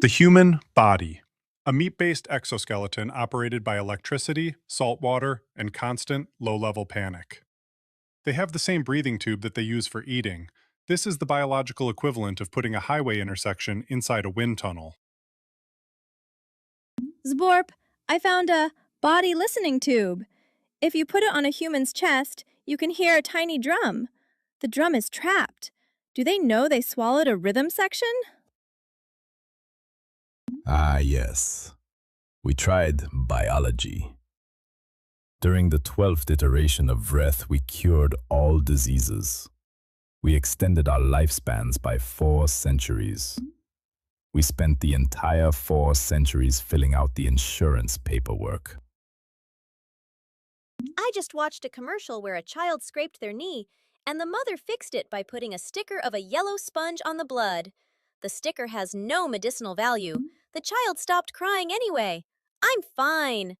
The human body, a meat-based exoskeleton operated by electricity, salt water, and constant low-level panic. They have the same breathing tube that they use for eating. This is the biological equivalent of putting a highway intersection inside a wind tunnel. Zborp, I found a body listening tube. If you put it on a human's chest, you can hear a tiny drum. The drum is trapped. Do they know they swallowed a rhythm section? Ah, yes. We tried biology. During the 12th iteration of breath, we cured all diseases. We extended our lifespans by 4 centuries. We spent the entire 4 centuries filling out the insurance paperwork. I just watched a commercial where a child scraped their knee, and the mother fixed it by putting a sticker of a yellow sponge on the blood. The sticker has no medicinal value. The child stopped crying anyway. I'm fine.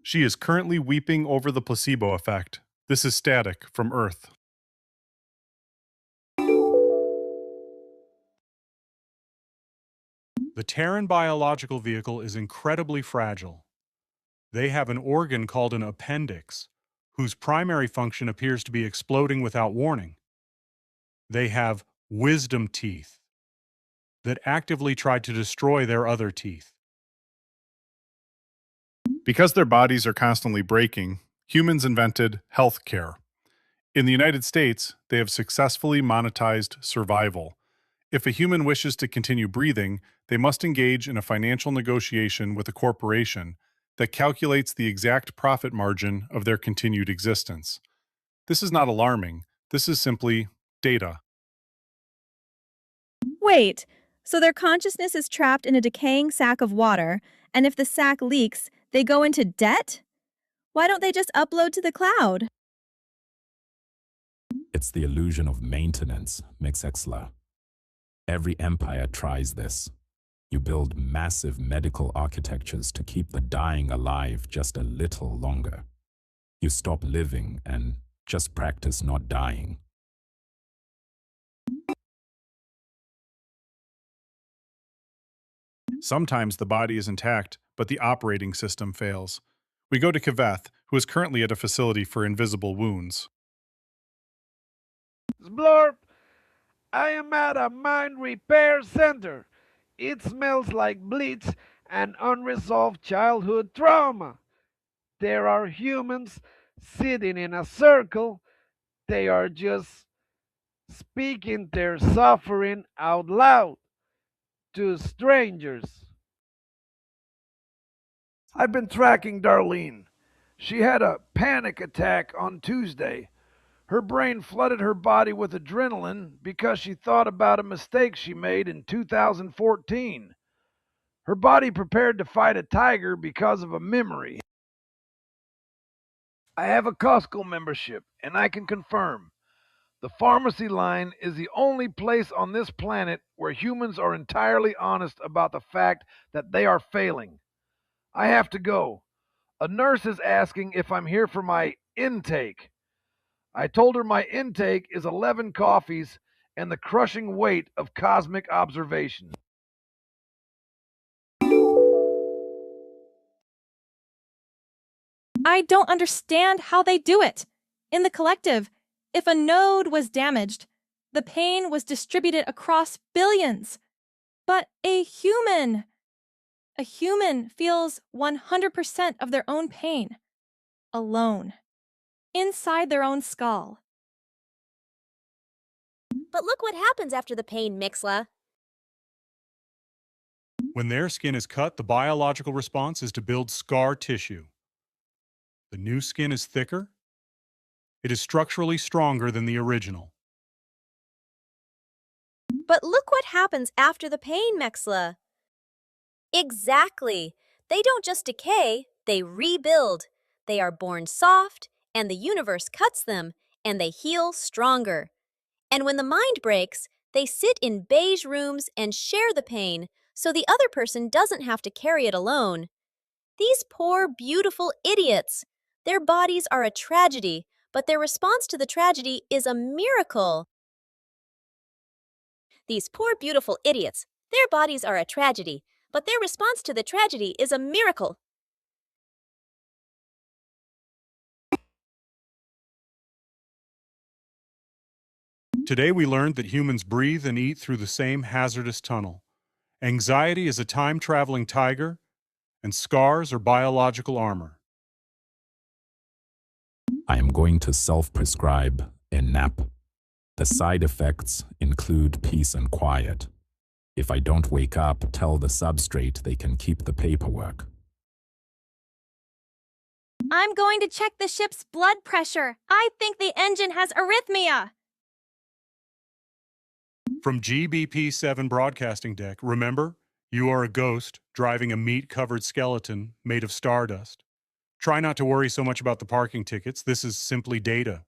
She is currently weeping over the placebo effect. This is static from Earth. The Terran biological vehicle is incredibly fragile. They have an organ called an appendix, whose primary function appears to be exploding without warning. They have wisdom teeth that actively try to destroy their other teeth. Because their bodies are constantly breaking, humans invented healthcare. In the United States, they have successfully monetized survival. If a human wishes to continue breathing, they must engage in a financial negotiation with a corporation that calculates the exact profit margin of their continued existence. This is not alarming. This is simply data. Wait, so their consciousness is trapped in a decaying sack of water, and if the sack leaks, they go into debt? Why don't they just upload to the cloud? It's the illusion of maintenance, Mxxla. Every empire tries this. You build massive medical architectures to keep the dying alive just a little longer. You stop living and just practice not dying. Sometimes the body is intact, but the operating system fails. We go to Kaveth, who is currently at a facility for invisible wounds. Sblurp, I am at a mine repair center. It smells like bleach and unresolved childhood trauma. There are humans sitting in a circle. They are just speaking their suffering out loud to strangers. I've been tracking Darlene. She had a panic attack on Tuesday. Her brain flooded her body with adrenaline because she thought about a mistake she made in 2014. Her body prepared to fight a tiger because of a memory. I have a Costco membership, and I can confirm the pharmacy line is the only place on this planet where humans are entirely honest about the fact that they are failing. I have to go. A nurse is asking if I'm here for my intake. I told her my intake is 11 coffees and the crushing weight of cosmic observation. I don't understand how they do it. In the collective, if a node was damaged, the pain was distributed across billions. But a human feels 100% of their own pain, alone, inside their own skull. But look what happens after the pain, Mxxla. When their skin is cut, the biological response is to build scar tissue. The new skin is thicker. It is structurally stronger than the original. But look what happens after the pain, Mxxla. Exactly. They don't just decay, they rebuild. They are born soft, and the universe cuts them, and they heal stronger. And when the mind breaks, they sit in beige rooms and share the pain, so the other person doesn't have to carry it alone. These poor, beautiful idiots. Their bodies are a tragedy, but their response to the tragedy is a miracle. These poor, beautiful idiots. Their bodies are a tragedy, but their response to the tragedy is a miracle. Today we learned that humans breathe and eat through the same hazardous tunnel. Anxiety is a time-traveling tiger, and scars are biological armor. I am going to self-prescribe a nap. The side effects include peace and quiet. If I don't wake up, tell the substrate they can keep the paperwork. I'm going to check the ship's blood pressure. I think the engine has arrhythmia. From GBP7 Broadcasting Deck, remember, you are a ghost driving a meat-covered skeleton made of stardust. Try not to worry so much about the parking tickets. This is simply data.